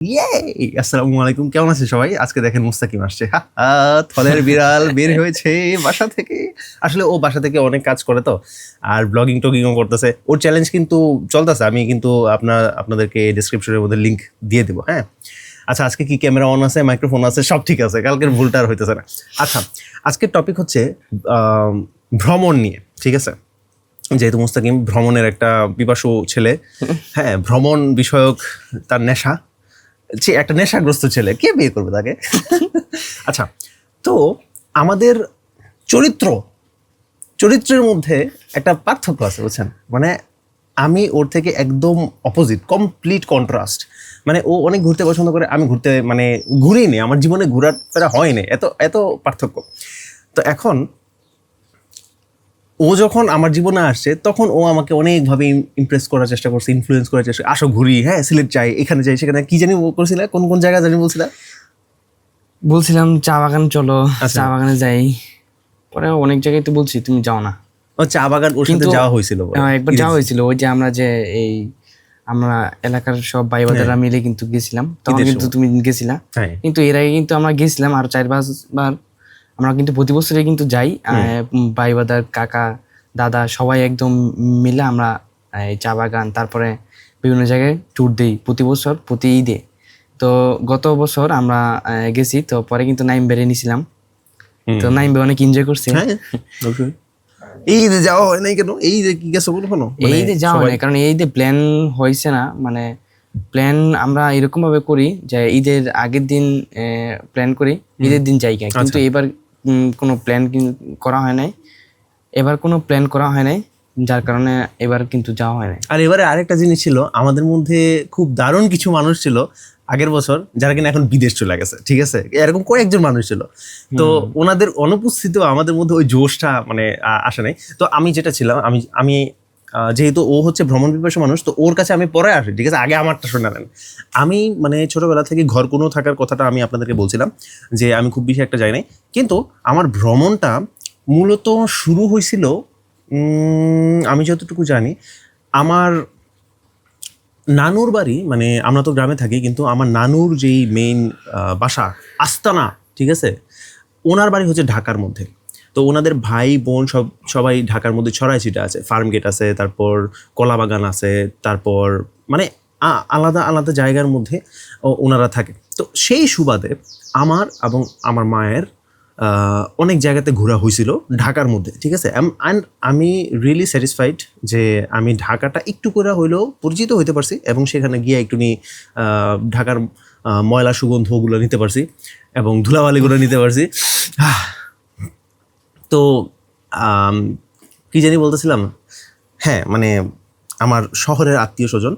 ইয়ে আসসালামু আলাইকুম, কেমন আছে সবাই? আজকে দেখেন মুস্তাকিম আসছে, থলের বিড়াল বের হয়েছে বাসা থেকে। আসলে ও বাসা থেকে অনেক কাজ করে তো, আর ব্লগিং টগিংও করতেছে। ওর চ্যালেঞ্জ কিন্তু চলতেছে, আমি কিন্তু আপনাদেরকে ডিসক্রিপশনের মধ্যে লিঙ্ক দিয়ে দেবো। হ্যাঁ, আচ্ছা, আজকে কি ক্যামেরা অন আছে, মাইক্রোফোন আছে, সব ঠিক আছে, কালকের ভুলটা আর হইতেছে না। আচ্ছা, আজকের টপিক হচ্ছে ভ্রমণ নিয়ে, ঠিক আছে? যেহেতু মুস্তাকিম ভ্রমণের একটা পিপাসু ছেলে, হ্যাঁ, ভ্রমণ বিষয়ক তার নেশা, একটা নেশাগ্রস্ত ছেলে, কে বিয়ে করবে তাকে? আচ্ছা, তো আমাদের চরিত্রের মধ্যে একটা পার্থক্য আছে, বুঝছেন? মানে আমি ওর থেকে একদম অপোজিট, কমপ্লিট কন্ট্রাস্ট। মানে ও অনেক ঘুরতে পছন্দ করে, আমি ঘুরতে মানে ঘুরিনি, আমার জীবনে ঘোরার ফেরা হয়নি, এত এত পার্থক্য। তো এখন ও যখন আমার জীবনে আসছে, তখন ও আমাকে অনেকভাবে ইমপ্রেস করার চেষ্টা করছে, ইনফ্লুয়েন্স করার চেষ্টা, আসো ঘুরি, হ্যাঁ, সিলেট যাই, এখানে যাই, সেখানে কি জানি করছিল, কোন কোন জায়গা জানি বলছিলাম চা বাগান চলো, চা বাগানে যাই। পরে অনেক জায়গায় তো বলছি তুমি যাও না। ও চা বাগান ওর সাথে যাওয়া হয়েছিল, একবার যাওয়া হয়েছিল, ওই যে আমরা এলাকার সব ভাই বাদাররা মিলে কিন্তু গেছিলাম, তখন কিন্তু তুমি গেছিলা। কিন্তু এর আগে কিন্তু আমরা গেছিলাম আর 4-5 বার। আমরা কিন্তু প্রতি বছরে কিন্তু যাই, ভাই বাদার, কাকা, দাদা সবাই একদম মিলে আমরা এই চা বাগান, তারপরে বিভিন্ন জায়গায় ট্যুর দিই প্রতি বছর, প্রতি ঈদে। তো গত বছর আমরা গেছি, তো পরে কিন্তু নাইম বেড়ে নিয়েছিলাম। তো নাইম অনেক এনজয় করছে। এই ঈদে যাওয়া হয় নাই কেন? এই ঈদে কি গেছো কোনো? এই ঈদে যাওয়া হয় না, কারণ এই ঈদে প্ল্যান হয়েছে না। মানে প্ল্যান আমরা এরকম ভাবে করি যে ঈদের আগের দিন প্ল্যান করি, ঈদের দিন যাই। কিন্তু এবার কোনো প্ল্যান করা হয় নাই, যার কারণে এবার কিন্তু যাওয়া হয় নাই। আর এবারে আরেকটা জিনিস ছিল, আমাদের মধ্যে খুব দারুণ কিছু মানুষ ছিল আগের বছর, যারা কিনা এখন বিদেশ চলে গেছে, ঠিক আছে? এরকম কয়েকজন মানুষ ছিল, তো ওনাদের অনুপস্থিতিও আমাদের মধ্যে ওই জোশটা মানে আসে নাই। তো আমি যেটা ছিলাম, আমি যেহেতু ও হচ্ছে ভ্রমণ পিপাসু মানুষ, তো ওর কাছে আমি পরে আসি, ঠিক আছে? আগে আমারটা শুনে নেন। আমি মানে ছোটবেলা থেকে ঘর কোনো থাকার কথাটা আমি আপনাদেরকে বলছিলাম যে আমি খুব বেশি একটা যাই নাই, কিন্তু আমার ভ্রমণটা মূলত শুরু হয়েছিল, আমি যতটুকু জানি, আমার নানুর বাড়ি, মানে আমরা তো গ্রামে থাকি, কিন্তু আমার নানুর যেই মেইন বাসা, আস্তানা, ঠিক আছে, ওনার বাড়ি হচ্ছে ঢাকার মধ্যে। তো ওনাদের ভাই বোন সবাই ঢাকার মধ্যে ছড়াই ছিটা আছে, ফার্ম গেট আছে, তারপর কলা বাগান আছে, তারপর মানে আলাদা আলাদা জায়গার মধ্যে ওনারা থাকে। তো সেই সুবাদে আমার এবং আমার মায়ের অনেক জায়গাতে ঘোরা হয়েছিল ঢাকার মধ্যে, ঠিক আছে? অ্যান্ড আমি রিয়েলি স্যাটিসফাইড যে আমি ঢাকাটা একটু করে হইলেও পরিচিত হইতে পারছি, এবং সেখানে গিয়ে একটুনি ঢাকার ময়লা সুগন্ধগুলো নিতে পারছি এবং ধুলাবালিগুলো নিতে পারছি। তো কি জানি বলতেছিলাম, হ্যাঁ, মানে আমার শহরের আত্মীয় স্বজন,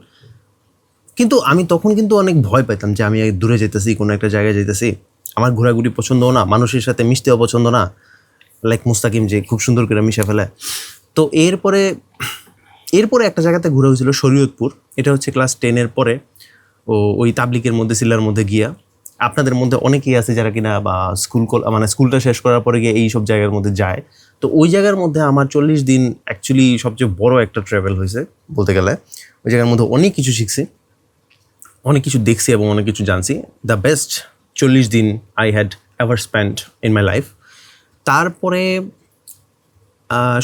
কিন্তু আমি তখন কিন্তু অনেক ভয় পেতাম যে আমি দূরে যেতেছি, কোনো একটা জায়গায় যেতেছি, আমার ঘোরাঘুরি পছন্দও না, মানুষের সাথে মিশতেও পছন্দ না, লাইক মুস্তাকিম যে খুব সুন্দর করে মিশে ফেলে। তো এরপরে একটা জায়গাতে ঘোরা হয়েছিল, শরীয়তপুর। এটা হচ্ছে ক্লাস 10-এর পরে, ওই তাবলিকের মধ্যে, সিল্লার মধ্যে গিয়া। আপনাদের মধ্যে অনেকেই আছে যারা কিনা বা স্কুলটা শেষ করার পরে গিয়ে এই সব জায়গার মধ্যে যায়। তো ওই জায়গার মধ্যে আমার 40 দিন অ্যাকচুয়ালি সবচেয়ে বড় একটা ট্রাভেল হয়েছে বলতে গেলে। ওই জায়গার মধ্যে অনেক কিছু শিখছি, অনেক কিছু দেখছি এবং অনেক কিছু জানছি। দ্য বেস্ট 40 দিন I had ever spend in my life. তারপরে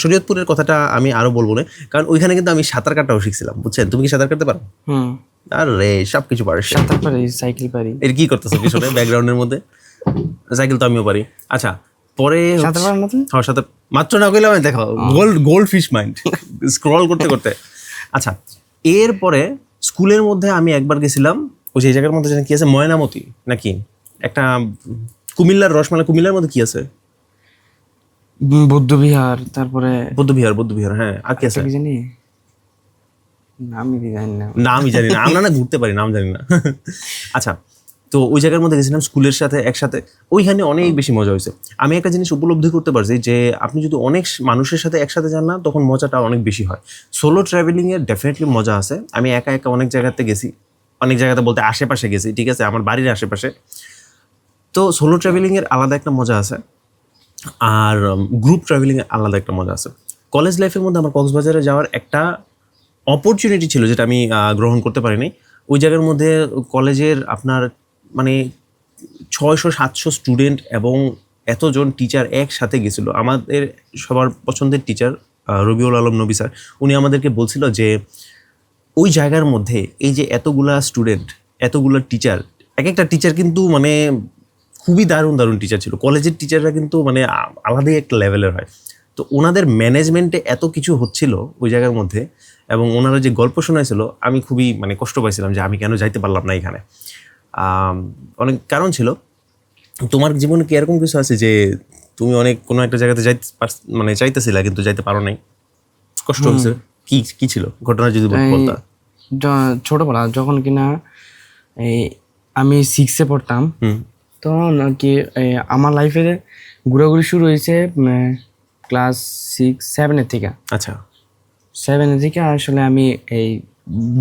শরীয়তপুরের কথাটা আমি আরও বলবো না, কারণ ওইখানে কিন্তু আমি সাঁতার কাটাও শিখছিলাম, বুঝছেন? তুমি কি সাঁতার কাটতে পারো? আরে সব কিছু পারো, সাঁতার পারি, সাইকেল পারি। এর কি করতেছো পিছনে ব্যাকগ্রাউন্ডের মধ্যে? সাইকেল তো আমিও পারি। আচ্ছা, পরে সাঁতার পারো না তুমি? হ্যাঁ, সাঁতার মাত্র না কইলে আমি দেখো গোল্ড ফিশ মাইন্ড স্ক্রল করতে করতে। আচ্ছা, এরপরে স্কুলের মধ্যে আমি একবার গেছিলাম ওই যে জায়গার মধ্যে কি আছে, ময়নামতি নাকি একটা, কুমিল্লার রসমালাই, কুমিল্লার মধ্যে কি আছে? বৌদ্ধবিহার, তারপরে বৌদ্ধবিহার, হ্যাঁ। আর কি আছে জানি, নামই জানি না, আমরা না ঘুরতে পারি, নাম জানি না। আচ্ছা, তো ওই জায়গার মধ্যে গেছিলাম স্কুলের সাথে একসাথে, ওইখানে অনেক বেশি মজা হয়েছে। আমি একটা জিনিস উপলব্ধি করতে পারছি যে আপনি যদি অনেক মানুষের সাথে একসাথে যান না, তখন মজাটা অনেক বেশি হয়। সোলো ট্রাভেলিংয়ের ডেফিনেটলি মজা আছে। আমি একা একা অনেক জায়গাতে গেছি, অনেক জায়গাতে বলতে আশেপাশে গেছি, ঠিক আছে, আমার বাড়ির আশেপাশে। তো সোলো ট্রাভেলিংয়ের আলাদা একটা মজা আছে, আর গ্রুপ ট্রাভেলিংয়ের আলাদা একটা মজা আছে। কলেজ লাইফের মধ্যে আমার কক্সবাজারে যাওয়ার একটা অপরচুনিটি ছিল, যেটা আমি গ্রহণ করতে পারিনি। ওই জায়গার মধ্যে কলেজের আপনার মানে 600-700 স্টুডেন্ট এবং এতজন টিচার একসাথে গেছিল। আমাদের সবার পছন্দের টিচার রবিউল আলম নবী স্যার, উনি আমাদেরকে বলছিল যে ওই জায়গার মধ্যে এই যে এতগুলা স্টুডেন্ট, এতগুলা টিচার, এক একটা টিচার কিন্তু মানে খুবই দারুণ দারুণ টিচার ছিল। কলেজের টিচাররা কিন্তু মানে আলাদাই একটা লেভেলের হয়। তো ওনাদের ম্যানেজমেন্টে এত কিছু হচ্ছিল ওই জায়গার মধ্যে, এবং ওনারা যে গল্প শোনাইছিল আমি খুবই মানে কষ্ট পাইছিলাম যে আমি কেন যাইতে পারলাম না এখানে। অনেক কারণ ছিল। তোমার জীবনে কি এরকম কিছু আছে যে তুমি অনেক কোনো একটা জায়গাতে যাইতে মানে চাইতেছিলা কিন্তু যাইতে পারো নাই, কষ্ট হয়েছে? কি ছিল ঘটনা যদি বলতা? ছোটবেলা যখন কিনা এই আমি 6-এ পড়তাম, তখন আর কি আমার লাইফে ঘোরাঘুরি শুরু হয়েছে ক্লাস 6-7 থেকে। আচ্ছা, 7 থেকে আসলে আমি এই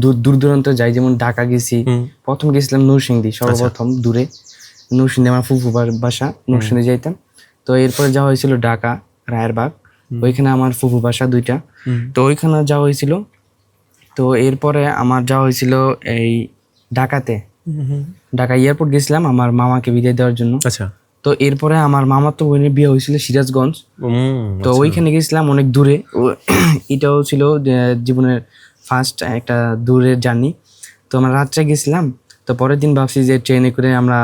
দূর দূরান্ত যাই, যেমন ঢাকা গেছি, প্রথম গেছিলাম নরসিংদী, সর্বপ্রথম দূরে নরসিংদী, আমার ফুফুবার বাসা নরসিংদী যাইতাম। তো এরপরে যাওয়া হয়েছিল ঢাকা রায়েরবাগ, ওইখানে আমার ফুফু বাসা 2টা, তো ওইখানে যাওয়া হয়েছিল। তো এরপরে আমার যাওয়া হয়েছিল এই ঢাকাতে, ঢাকা এয়ারপোর্ট গেছিলাম আমার মামাকে বিদায় দেওয়ার জন্য। আচ্ছা। তো এরপরে আমার মামার তো বোনের বিয়ে হয়েছিল সিরাজগঞ্জ, তো ওইখানে গেছিলাম অনেক দূরে। এটাও ছিল জীবনের ফার্স্ট একটা দূরের জার্নি। তো আমরা রাত্রে গেছিলাম, তো পরের দিন ভাবছি যে ট্রেনে করে আমরা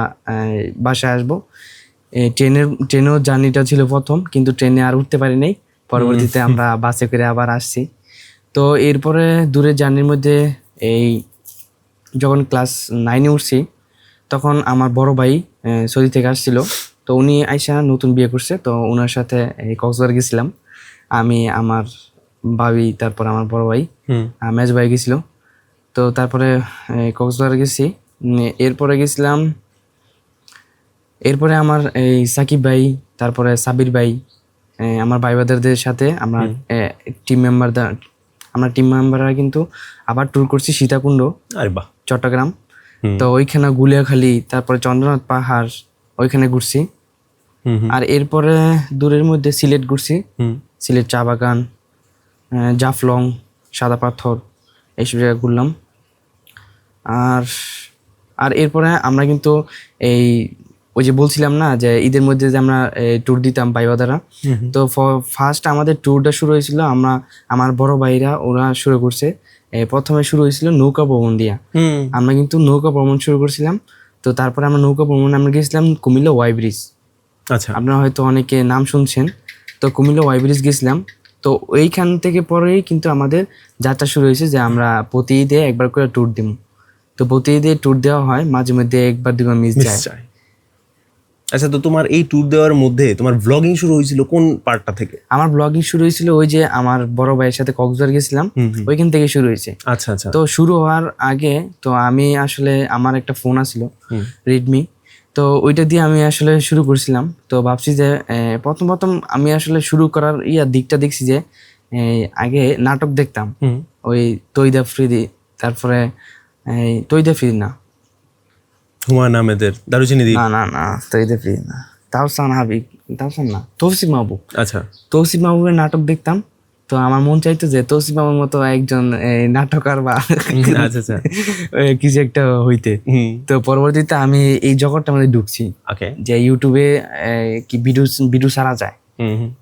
বাসায় আসবো। ট্রেনেও জার্নিটা ছিল প্রথম, কিন্তু ট্রেনে আর উঠতে পারি নাই, পরবর্তীতে আমরা বাসে করে আবার আসছি। তো এরপরে দূরের জার্নির মধ্যে এই যখন ক্লাস 9-এ উঠছি, তখন আমার বড় ভাই সৌদি থেকে আসছিল। তো উনি আইসা নতুন বিয়ে করছে, তো ওনার সাথে এই কক্সবাজার গেছিলাম আমি, আমার ভাবি, তারপর আমার বড় ভাই মেজ ভাই গেছিল। তো তারপরে কক্সবাজার গেছি। এরপরে গেছিলাম, এরপরে আমার এই সাকিব ভাই, তারপরে সাবির ভাই, আমার ভাই বাদারদের সাথে আমরা টিম মেম্বাররা কিন্তু আবার ট্যুর করছি সীতাকুণ্ড, চট্টগ্রাম। তো ওইখানে গুলিয়াখালী, তারপরে চন্দ্রনাথ পাহাড়, ওইখানে ঘুরছি। আর এরপরে দূরের মধ্যে সিলেট ঘুরছি, সিলেট চা বাগান, জাফলং, সাদা পাথর, এইসব জায়গায় ঘুরলাম। আর এরপরে আমরা কিন্তু এই ওই যে বলছিলাম না যে ঈদের মধ্যে যে আমরা ট্যুর দিতাম ভাইবা দ্বারা, তো ফার্স্ট আমাদের ট্যুরটা শুরু হয়েছিল আমার বড় ভাইরা ওরা শুরু করছে। প্রথমে শুরু হয়েছিল নৌকা ভ্রমণ দিয়া, আমরা কিন্তু নৌকা ভ্রমণ শুরু করছিলাম। তো তারপরে আমরা নৌকা ভ্রমণ আমরা গেছিলাম কুমিল্লা ওয়াই ব্রিজ। আচ্ছা, আপনারা হয়তো অনেকে নাম শুনছেন। তো কুমিল্লা ওয়াই ব্রিজ গেছিলাম। তো ওইখান থেকে পরেই কিন্তু আমাদের যাত্রা শুরু হয়েছে যে আমরা প্রতি ঈদে একবার করে ট্যুর দিব। তো প্রতি ঈদে ট্যুর দেওয়া হয়, মাঝে মধ্যে একবার দুবার মিস যায়। আচ্ছা, তো তোমার এই ট্যুর দেওয়ার মধ্যে তোমার ব্লগিং শুরু হয়েছিল কোন পার্টটা থেকে? আমার ব্লগিং শুরু হয়েছিল ওই যে আমার বড় ভাইয়ের সাথে কক্সবাজার গেছিলাম, ওইখান থেকে শুরু হয়েছে। আচ্ছা আচ্ছা। তো শুরু হওয়ার আগে তো আমি আসলে আমার একটা ফোন আছিল রেডমি, তো ওইটা দিয়ে আমি আসলে শুরু করছিলাম। তো ভাবছি যে প্রথম আমি আসলে শুরু করার দিকটা দেখছি যে আগে নাটক দেখতাম, ওই তৈদা ফ্রিদি, তারপরে তৈদা ফ্রিদি না, হুমায়ুন আহমেদের দারুচিনি দ্বীপ, না তৈদা ফ্রিদি না, তাওসান হাবিব, তাওসান না, তৌসিফ মাহবুব। আচ্ছা, তৌসিফ মাহবুবের নাটক দেখতাম। তো আমার মন চাইতো যে তৌসিফ মাহবুবের মতো একজন নাটকার বা আচ্ছা কিছু একটা হইতে। তো পরবর্তীতে আমি এই জগৎটা মধ্যে ঢুকছি, যে ইউটিউবে কি ভিডিও ছাড়া যায়।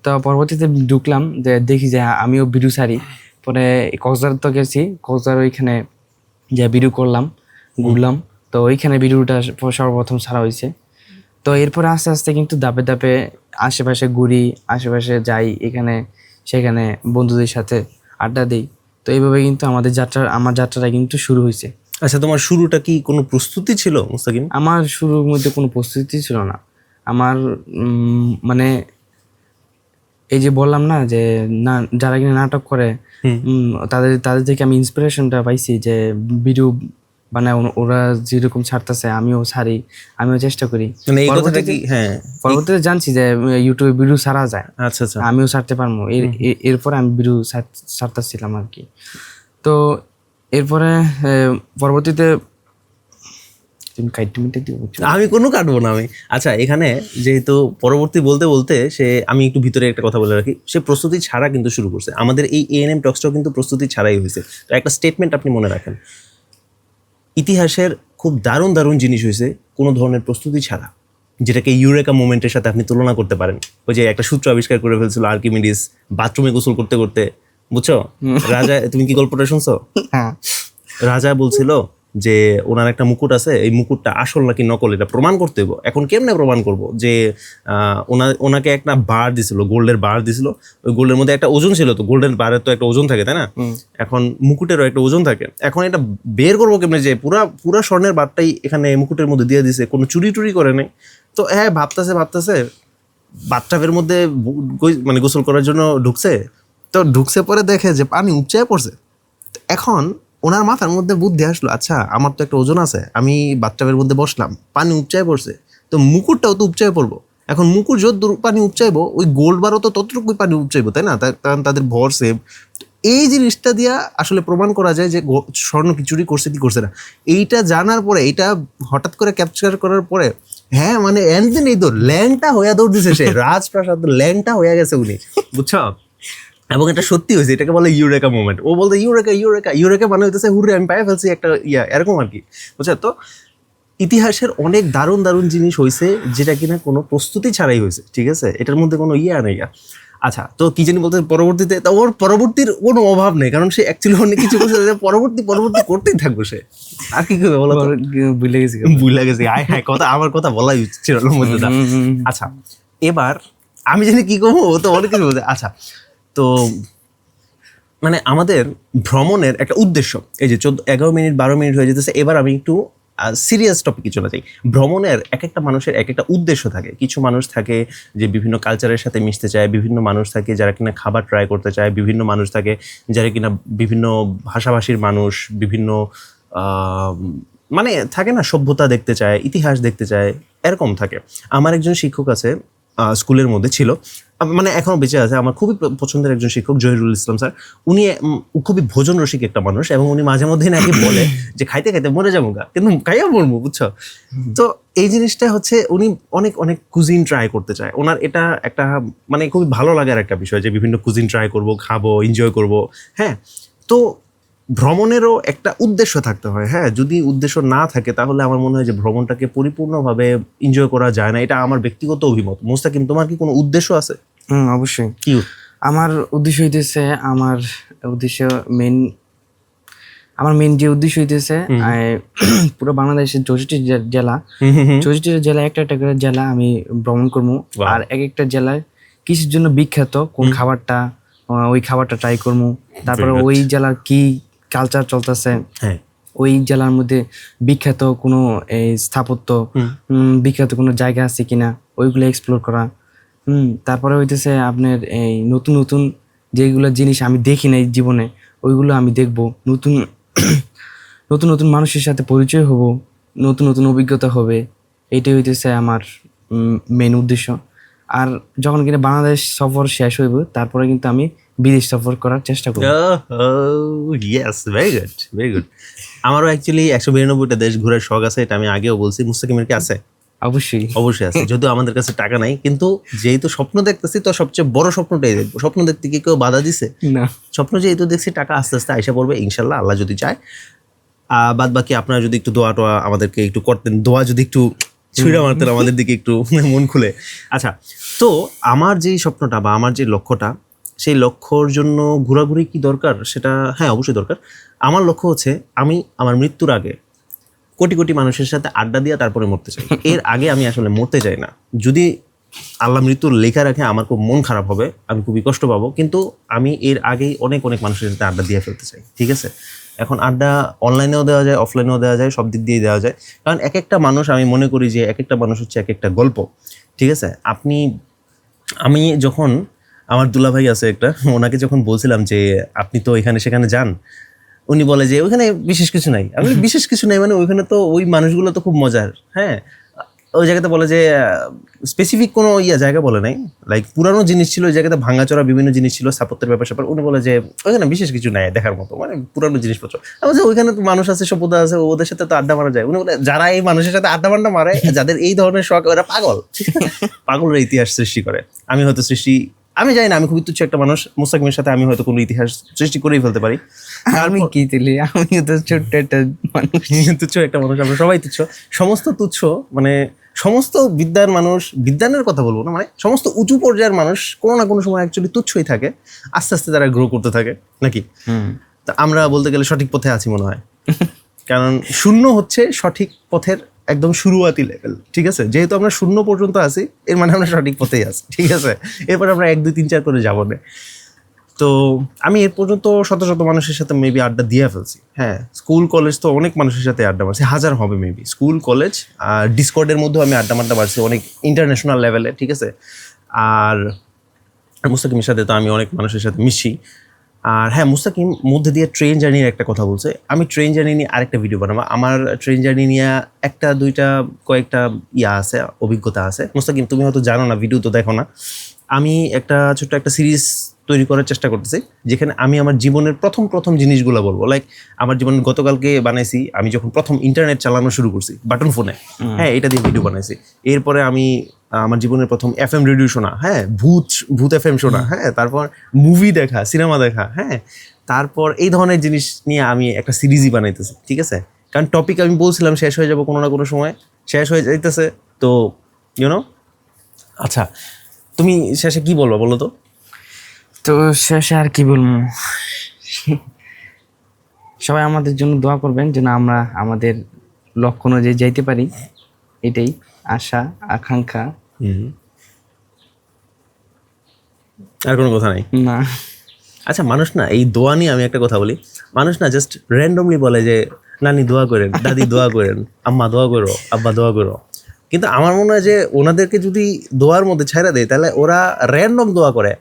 তো পরবর্তীতে ঢুকলাম, যে দেখি যে আমিও ভিডিও ছাড়ি। পরে কক্সবাজার তো গেছি, কক্সবাজার ওইখানে যে ভিডিও করলাম, ঘুরলাম। তো ওইখানে ভিডিওটা সর্বপ্রথম ছাড়া হয়েছে। তো এরপরে আস্তে আস্তে কিন্তু ধাপে ধাপে আশেপাশে ঘুরি, আশেপাশে যাই, এখানে সেখানে বন্ধুদের সাথে আড্ডা দিই। তো এইভাবে কিন্তু আমার যাত্রাটা কিন্তু শুরু হয়েছে। আচ্ছা, তোমার শুরুটা কি কোনো প্রস্তুতি ছিল মুস্তাকিম? আমার শুরুর মধ্যে কোনো প্রস্তুতি ছিল না। আমার মানে এই যে বললাম না যে না, যারা কিনা নাটক করে তাদের থেকে আমি ইন্সপিরেশনটা পাইছি যে ভিডিও বানায়, ওরা যেরকম ছাড়তেছে আমিও ছাড়ি, আমিও চেষ্টা করি। পরবর্তীতে জানছি যে ইউটিউবে ভিডিও ছাড়া যায়, আচ্ছা আচ্ছা, আমিও ছাড়তে পারবো। এরপরে আমি ভিডিও ছাড়তেছিলাম আর কি। তো এরপরে পরবর্তীতে আমি কোনো কাটবো না আমি। আচ্ছা, এখানে যেহেতু পরবর্তী বলতে বলতে আমি একটু ভিতরে একটা কথা বলে রাখি, সে প্রস্তুতি ছাড়া কিন্তু শুরু করছে। আমাদের এই ANM টক্সটাও কিন্তু প্রস্তুতি ছাড়াই হয়েছে। তো একটা স্টেটমেন্ট আপনি মনে রাখেন। ইতিহাসের খুব দারুণ দারুণ জিনিস হয়েছে কোনো ধরনের প্রস্তুতি ছাড়া, যেটাকে ইউরেকা মোমেন্টের সাথে আপনি তুলনা করতে পারেন। ওই যে একটা সূত্র আবিষ্কার করে ফেলছিল আর্কিমিডিস বাথরুমে গোসল করতে করতে, বুঝছো? রাজা, তুমি কি গল্পটা শুনছো? রাজা বলছিল যে ওনার একটা মুকুট আছে, এই মুকুটটা আসল নাকি নকল এটা প্রমাণ করতে হবে। এখন কেমনে প্রমাণ করব? যে ওনাকে একটা বার দিছিল, গোল্ডের বার দিছিল, ওই গোল্ডের মধ্যে একটা ওজন ছিল, তো গোল্ডের বারের তো একটা ওজন থাকে, তাই না? এখন মুকুটেরও একটা ওজন থাকে। এখন এটা বের করবো কেমনে যে পুরা স্বর্ণের বারটাই এখানে মুকুটের মধ্যে দিয়ে দিছে, কোনো চুরি টুরি করে নাই। তো হ্যাঁ, ভাবতেছে বাথটাবের মধ্যে মানে গোসল করার জন্য ঢুকছে পরে দেখে যে পানি উপচায় পড়ছে। এখন ওনার মাথার মধ্যে বুদ্ধি আসলো, আচ্ছা আমার তো একটা ওজন আছে, আমি বাথটাবের মধ্যে বসলাম, পানি উপচায় পড়ছে, তো মুকুটটাও তো উপচায় পড়বো। এখন মুকুট যত পানি উপচাইবো, ওই গোল্ড বারও তো ততটুকুই পানি উপচাইবো, তাই না? কারণ তাদের ভর সেম। এই জিনিসটা দিয়া আসলে প্রমাণ করা যায় যে স্বর্ণ কি চুরি করছে কি করছে না। এইটা জানার পরে, এইটা হঠাৎ করে ক্যাপচার করার পরে, হ্যাঁ মানে এনদিন এই তো ল্যাংটা হইয়া দৌড় দিছে সে, রাজপ্রাসাদ ল্যাংটা হইয়া গেছে উনি, বুঝছো? এবং এটা সত্যি হয়েছে, এটাকে বলে ইউরেকা মোমেন্ট। ও বলতে ইউরেকা মানে হইতেছে হুরে আমি পায়ে ফেলছি একটা এরকম আর কি, বুঝছো? তো ইতিহাসের অনেক দারুণ দারুণ জিনিস হয়েছে যেটা কিনা কোনো প্রস্তুতি ছাড়াই হয়েছে, ঠিক আছে? এটার মধ্যে কোনো নেই। আচ্ছা, তো কি জানি বলতে, পরবর্তীতে তো ওর পরবর্তীর কোনো অভাব নেই, কারণ সে অ্যাকচুয়ালি অনেক কিছু করছে, পরবর্তী করতেই থাকবো সে। আর কি করবে বলো? ভুলে গেছি হায় কথা, আমার কথা বলাই ছিল মধ্যে। আচ্ছা, এবার আমি জানি কি করবো, ও তো অনেক কিছু বলছে। আচ্ছা, তো মানে আমাদের ভ্রমণের একটা উদ্দেশ্য, এই যে 11 মিনিট 12 মিনিট হয়ে যেতেছে, এবার আমি একটু সিরিয়াস টপিকে চলে যাই। ভ্রমণের এক একটা মানুষের এক একটা উদ্দেশ্য থাকে। কিছু মানুষ থাকে যে বিভিন্ন কালচারের সাথে মিশতে চায়, বিভিন্ন মানুষ থাকে যারা কিনা খাবার ট্রাই করতে চায়, বিভিন্ন মানুষ থাকে যারা কিনা বিভিন্ন ভাষাভাষীর মানুষ, বিভিন্ন মানে থাকে না, সভ্যতা দেখতে চায়, ইতিহাস দেখতে চায়, এরকম থাকে। আমার একজন শিক্ষক আছে, স্কুলের মধ্যে ছিল, মানে এখনো বেঁচে আছে, আমার খুবই পছন্দের একজন শিক্ষক, জহিরুল ইসলাম স্যার। উনি খুবই ভোজন রসিক একটা মানুষ, এবং উনি মাঝে মধ্যে নাকি বলে যে খাইতে খাইতে মরে যাবো গা, কিন্তু খাইয়া মরবো, বুঝছো? তো এই জিনিসটা হচ্ছে উনি অনেক অনেক কুজিন ট্রাই করতে চায়। ওনার এটা একটা মানে খুবই ভালো লাগার একটা বিষয় যে বিভিন্ন কুজিন ট্রাই করব, খাবো, এনজয় করব। হ্যাঁ, তো ভ্রমণেরও একটা উদ্দেশ্য থাকতে হয়। হ্যাঁ, যদি উদ্দেশ্য না থাকে তাহলে আমার মনে হয় যে ভ্রমণটাকে পরিপূর্ণভাবে এনজয় করা যায় না। এটা আমার ব্যক্তিগত অভিমত। মুস্তাকিম, তোমার কি কোনো উদ্দেশ্য আছে? অবশ্যই। কি আমার উদ্দেশ্য হইতেছে, মেন যে উদ্দেশ্য হইতেছে পুরো বাংলাদেশের 64 জেলা একটা একটা করে জেলা আমি ভ্রমণ করবো। আর এক একটা জেলায় কিসের জন্য বিখ্যাত, কোন খাবারটা, ওই খাবারটা ট্রাই করবো। তারপরে ওই জেলার কি কালচার চলতেছে, ওই জেলার মধ্যে বিখ্যাত কোনো স্থাপত্য, বিখ্যাত কোনো জায়গা আছে কিনা, ওইগুলো এক্সপ্লোর করা। তারপরে হইতেছে আপনার এই নতুন নতুন যেগুলো জিনিস আমি দেখি নাই জীবনে, ওইগুলো আমি দেখবো। নতুন নতুন মানুষের সাথে পরিচয় হব, নতুন নতুন অভিজ্ঞতা হবে। এইটাই হইতেছে আমার মেন উদ্দেশ্য। আর যখন কিনা বাংলাদেশ সফর শেষ হইব, তারপরে কিন্তু আমি বিদেশ সফর করার চেষ্টা করব। Yes, very good, very good. আমারও অ্যাকচুয়ালি 192টা দেশ ঘোরার শখ আছে, এটা আমি আগেও বলছি। মুস্তাকিমের কি আছে? অবশ্যই আছে, যদিও আমাদের কাছে টাকা নাই, কিন্তু যেহেতু স্বপ্ন দেখতেছি, তো সবচেয়ে বড় স্বপ্নটাই দেখবো। স্বপ্ন দেখতে কি কেউ বাধা দিছে? না, স্বপ্ন যেহেতু দেখছি, টাকা আস্তে আস্তে আইসা পড়বে ইনশাল্লাহ, আল্লাহ যদি চায়। বাদ বাকি আপনারা যদি একটু দোয়া টোয়া আমাদেরকে একটু করতেন, দোয়া যদি একটু ছুঁড়া মারতেন আমাদের দিকে একটু মন খুলে। আচ্ছা, তো আমার যেই স্বপ্নটা বা আমার যে লক্ষ্যটা, সেই লক্ষ্যর জন্য ঘোরাঘুরি কি দরকার সেটা হ্যাঁ অবশ্যই দরকার। আমার লক্ষ্য হচ্ছে আমি আমার মৃত্যুর আগে কোটি কোটি মানুষের সাথে আড্ডা দিয়ে তারপরে মরতে চাই। এর আগে আমি আসলে মরতে চাই না। যদি আল্লাহ মৃত্যুর লেখা রাখে, আমার খুব মন খারাপ হবে, আমি খুবই কষ্ট পাবো, কিন্তু আমি এর আগেই অনেক অনেক মানুষের সাথে আড্ডা দিয়ে ফেলতে চাই, ঠিক আছে? এখন আড্ডা অনলাইনেও দেওয়া যায়, অফলাইনেও দেওয়া যায়, সব দিক দিয়েই দেওয়া যায়। কারণ এক একটা মানুষ, আমি মনে করি যে এক একটা মানুষ হচ্ছে এক একটা গল্প, ঠিক আছে? আমি যখন আমার দুলাভাই আছে একটা, ওনাকে যখন বলছিলাম যে আপনি তো এখানে সেখানে যান, উনি বলে যে ওইখানে বিশেষ কিছু নাই। আমি বিশেষ কিছু নাই মানে ওইখানে তো ওই মানুষগুলো তো খুব মজার। হ্যাঁ, ওই জায়গাতে বলে যে স্পেসিফিক কোনো জায়গা বলে নাই, লাইক পুরানো জিনিস ছিল ওই জায়গাতে, ভাঙাচোরা বিভিন্ন জিনিস ছিল, স্থাপত্যের ব্যাপার স্যাপার। উনি বলে যে ওইখানে বিশেষ কিছু নাই দেখার মতো, মানে পুরানো জিনিসপত্র। আমি যে ওইখানে তো মানুষ আছে, সভ্যতা আছে, ওদের সাথে তো আড্ডা মারা যায়। উনি বলে যারা এই মানুষের সাথে আড্ডা মারে, যাদের এই ধরনের শখ, ওরা পাগল, পাগলের ইতিহাস সৃষ্টি করে। আমি হয়তো সৃষ্টি আমি জানি না, আমি খুবই তুচ্ছ একটা মানুষ। মুস্তাকিমের সাথে আমি হয়তো কোনো ইতিহাস সৃষ্টি করেই ফেলতে পারি। আমি কি দিলি, আমি তো ছোট্ট একটা মানুষ, তুচ্ছ একটা মানুষ, আমরা সবাই তুচ্ছ, সমস্ত তুচ্ছ, মানে সমস্ত বিদ্যার মানুষ, বিজ্ঞানের কথা বলবো না, মানে সমস্ত উঁচু পর্যায়ের মানুষ কোনো না কোনো সময় অ্যাকচুয়ালি তুচ্ছই থাকে, আস্তে আস্তে তারা গ্রো করতে থাকে নাকি। তা আমরা বলতে গেলে সঠিক পথে আছি মনে হয়, কারণ শূন্য হচ্ছে সঠিক পথের একদম শুরুয়াতি লেভেল, ঠিক আছে। যেহেতু আমরা শূন্য পর্যন্ত আছি, এর মানে আমরা সঠিক পথেই আছি, ঠিক আছে। এরপর আমরা 1 2 3 4 করে যাবো না। তো আমি এর পর্যন্ত শত শত মানুষের সাথে মেবি আড্ডা দিয়ে ফেলছি। হ্যাঁ, স্কুল কলেজ তো অনেক মানুষের সাথে আড্ডা মারছি, হাজার হবে মেবি। স্কুল কলেজ আর ডিসকর্ডের মধ্যেও আমি আড্ডা মারছি অনেক ইন্টারন্যাশনাল লেভেলে, ঠিক আছে। আর মুস্তাকিমের সাথে তো আমি অনেক মানুষের সাথে মিশি। আর হ্যাঁ, মুস্তাকিম মধ্যে দিয়ে ট্রেন জার্নির একটা কথা বলছে, আমি ট্রেন জার্নি নিয়ে আরেকটা ভিডিও বানাবো। আমার ট্রেন জার্নি নিয়ে একটা দুইটা কয়েকটা আছে, অভিজ্ঞতা আছে। মুস্তাকিম তুমি হয়তো জানো না, ভিডিও তো দেখো না। আমি একটা ছোট্ট একটা সিরিজ তৈরি করার চেষ্টা করতেছি, যেখানে আমি আমার জীবনের প্রথম জিনিসগুলো বলবো। লাইক আমার জীবনে গতকালকে বানাইছি, আমি যখন প্রথম ইন্টারনেট চালানো শুরু করছি বাটন ফোনে, হ্যাঁ, এটা দিয়ে ভিডিও বানাইছি। এরপরে আমি আমার জীবনের প্রথম FM রেডিও শোনা, হ্যাঁ, ভূত FM শোনা, হ্যাঁ, তারপর মুভি দেখা, সিনেমা দেখা, হ্যাঁ, তারপর এই ধরনের জিনিস নিয়ে আমি একটা সিরিজই বানাইতেছি, ঠিক আছে। কারণ টপিক আমি বলছিলাম শেষ হয়ে যাবো কোনো না কোনো সময়, শেষ হয়ে যাইতেছে। তো ইউনো, আচ্ছা তুমি শেষে কি বলবো বলো তো? তো শেষে আর কি বলবো, সবাই আমাদের জন্য দোয়া করবেন যেন আমরা আমাদের লক্ষ্য অনুযায়ী যাইতে পারি, এটাই আশা আকাঙ্ক্ষা। আর কোনো কথা নাই না, আচ্ছা, মানুষ না, এই দোয়া নিয়ে আমি একটা কথা বলি, মানুষ না জাস্ট র্যান্ডমলি বলে যে নানি দোয়া করেন, দাদি দোয়া করেন, আম্মা দোয়া করো, আব্বা দোয়া করো। কিন্তু আমার মনে হয় যে ওনাদেরকে যদি দোয়ার মধ্যে ছেড়ে দেয়, তাহলে ওরা র্যান্ডম দোয়া করে,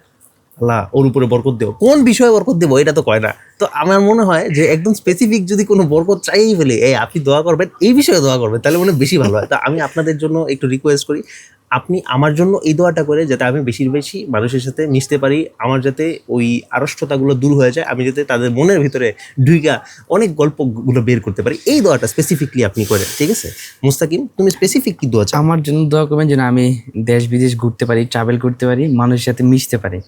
আল্লাহ ওর উপরে বরকত দেবো, কোন বিষয়ে বরকত দেবো এটা তো কয় না। তো আমার মনে হয় যে একদম স্পেসিফিক যদি কোনো বরকত চাইই ফেলে, এই আপনি দোয়া করবেন, এই বিষয়ে দোয়া করবেন, তাহলে মনে হয় বেশি ভালো হয়। তো আমি আপনাদের জন্য একটু রিকোয়েস্ট করি, আপনি আমার জন্য এই দোয়াটা করে, যাতে আমি বেশি মানুষের সাথে মিশতে পারি, আমার যাতে ওই আড়ষ্টতাগুলো দূর হয়ে যায়, আমি যাতে তাদের মনের ভিতরে ঢুইকা অনেক গল্পগুলো বের করতে পারি, এই দোয়াটা স্পেসিফিকলি আপনি করেন, ঠিক আছে। মুস্তাকিম তুমি স্পেসিফিক কি দোয়া চাও? আমার জন্য দোয়া করবেন যেন আমি দেশ বিদেশ ঘুরতে পারি, ট্রাভেল করতে পারি, মানুষের সাথে মিশতে পারি।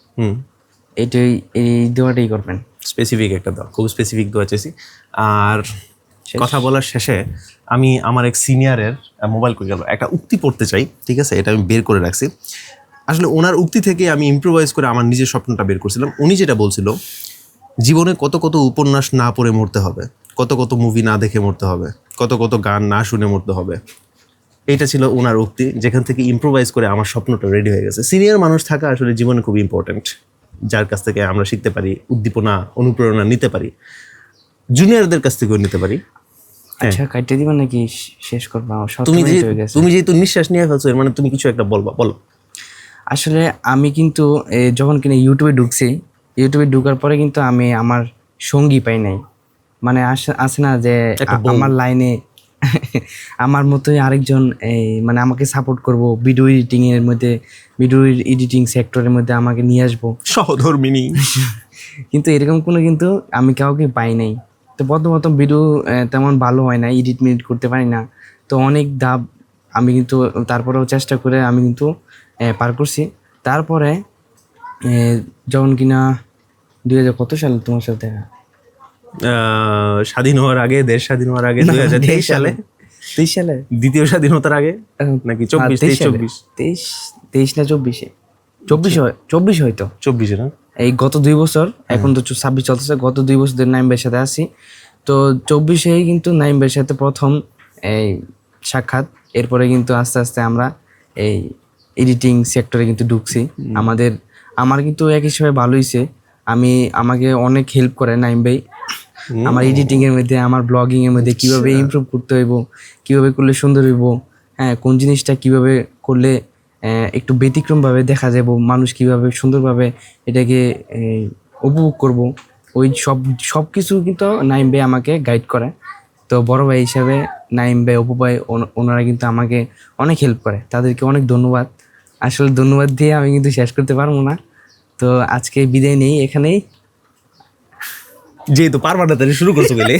এইটাই, এই দোয়াটাই করবেন। স্পেসিফিক একটা দোয়া, খুব স্পেসিফিক দোয়া চাইছি। আর কথা বলার শেষে আমি আমার এক সিনিয়রের মোবাইল করে গেল একটা উক্তি পড়তে চাই, ঠিক আছে। এটা আমি বের করে রাখছি, আসলে ওনার উক্তি থেকে আমি ইম্প্রোভাইজ করে আমার নিজের স্বপ্নটা বের করছিলাম। উনি যেটা বলছিল, জীবনে কত কত উপন্যাস না পড়ে মরতে হবে, কত কত মুভি না দেখে মরতে হবে, কত কত গান না শুনে মরতে হবে। এইটা ছিল ওনার উক্তি, যেখান থেকে ইম্প্রোভাইজ করে আমার স্বপ্নটা রেডি হয়ে গেছে। সিনিয়র মানুষ থাকা আসলে জীবনে খুব ইম্পর্টেন্ট, যার কাছ থেকে আমরা শিখতে পারি, উদ্দীপনা অনুপ্রেরণা নিতে পারি, জুনিয়রদের কাছ থেকেও নিতে পারি। আচ্ছা, কাটতে দিবেন নাকি শেষ করবা? তুমি যেহেতু নিঃশ্বাস নিয়ে ফেলছো, এর মানে তুমি কিছু একটা বলবা, বলো। আসলে আমি কিন্তু যখন কিনা ইউটিউবে ঢুকছি, ইউটিউবে ঢুকার পরে কিন্তু আমি আমার সঙ্গী পাই নাই। মানে আসে না যে আমার লাইনে আমার মতোই আরেকজন মানে আমাকে সাপোর্ট করবো, ভিডিও এডিটিং এর মধ্যে, ভিডিও এডিটিং সেক্টরের মধ্যে আমাকে নিয়ে আসবো, সহধর্মিনী। কিন্তু এরকম কোনো কিন্তু আমি কাউকে পাই নাই। তো প্রথম ভিডিও তেমন ভালো হয় না, এডিট করতে পারি না। তো অনেক ধাপ আমি কিন্তু তারপরেও চেষ্টা করে আমি কিন্তু পার করছি। তারপরে যখন কিনা 2000 কত সালে তোমার সাথে স্বাধীন হওয়ার আগে, দেশ স্বাধীন হওয়ার আগে, 2023 সালে, 23 সালে দ্বিতীয় স্বাধীনতার আগে নাকি 23 না 24 হয়তো 24 না, এই গত 2 বছর, এখন তো 26 চলতেছে, গত 2 বছর ধরে নাইম ভাইয়ের সাথে আছি। তো 24-এ কিন্তু নাইম ভাইয়ের সাথে প্রথম এই সাক্ষাৎ। এরপরে কিন্তু আস্তে আস্তে আমরা এই এডিটিং সেক্টরে কিন্তু ঢুকছি। আমার কিন্তু এক হিসেবে ভালো হয়েছে, আমাকে অনেক হেল্প করে নাইম ভাই আমার এডিটিং এর মধ্যে, আমার ব্লগিং এর মধ্যে, কিভাবে ইমপ্রুভ করতে হইব, কিভাবে করলে সুন্দর হইব, হ্যাঁ, কোন জিনিসটা কিভাবে করলে একটু ব্যতিক্রমভাবে দেখা যাব, মানুষ কিভাবে সুন্দরভাবে এটাকে উপভোগ করব, ওই সব কিছু কিন্তু নাইম ভাই আমাকে গাইড করে। তো বড় ভাই হিসাবে নাইম ভাই, অপু ভাই, ওনারা কিন্তু আমাকে অনেক হেল্প করে, তাদেরকে অনেক ধন্যবাদ। আসলে ধন্যবাদ দিয়ে আমি কিন্তু শেষ করতে পারবো না। তো আজকে বিদায় নেই এখানেই, যেহেতু পারবা না তাহলে শুরু করছো গেলে।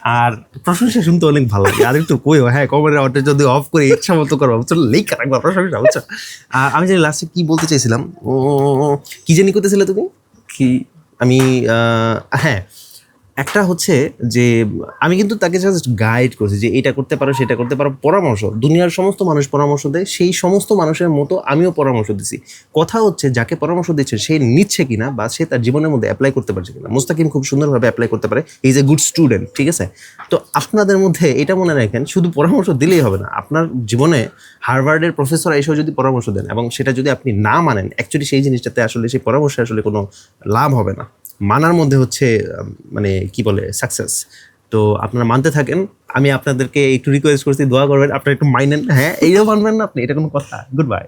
আর প্রশংসা শুনতে অনেক ভালো লাগে, আর একটু কই হ্যাঁ কমেন্টের অটো যদি অফ করে ইচ্ছা মতো করবো, চলো লেখা রাখবো প্রশংসা, বুঝছো? আর আমি জানি লাস্টে কি বলতে চাইছিলাম, কি জানি করতেছিলে তুমি কি, আমি হ্যাঁ একটা হচ্ছে যে আমি কিন্তু তাকে জাস্ট গাইড করছি যে এটা করতে পারো সেটা করতে পারো, পরামর্শ দুনিয়ার সমস্ত মানুষ পরামর্শ দেয়, সেই সমস্ত মানুষের মতো আমিও পরামর্শ দিছি। কথা হচ্ছে যাকে পরামর্শ দিচ্ছে সে নিচ্ছে কিনা বা সে তার জীবনের মধ্যে অ্যাপ্লাই করতে পারছে কিনা। মুস্তাকিম খুব সুন্দরভাবে অ্যাপ্লাই করতে পারে, ইজ এ গুড স্টুডেন্ট, ঠিক আছে? তো আপনাদের মধ্যে এটা মনে রাখেন, শুধু পরামর্শ দিলেই হবে না, আপনার জীবনে হার্ভার্ডের প্রফেসর এসেও যদি পরামর্শ দেন এবং সেটা যদি আপনি না মানেন, অ্যাকচুয়ালি সেই জিনিসটাতে আসলে সেই পরামর্শে আসলে কোনো লাভ হবে না। মানার মধ্যে হচ্ছে মানে কি বলে সাকসেস। তো আপনারা মানতে থাকেন, আমি আপনাদেরকে একটু রিকোয়েস্ট করছি দোয়া করবেন, আপনারা একটু মাইনেন। হ্যাঁ এইটাও মানবেন না আপনি, এটা কোনো কথা? Good bye.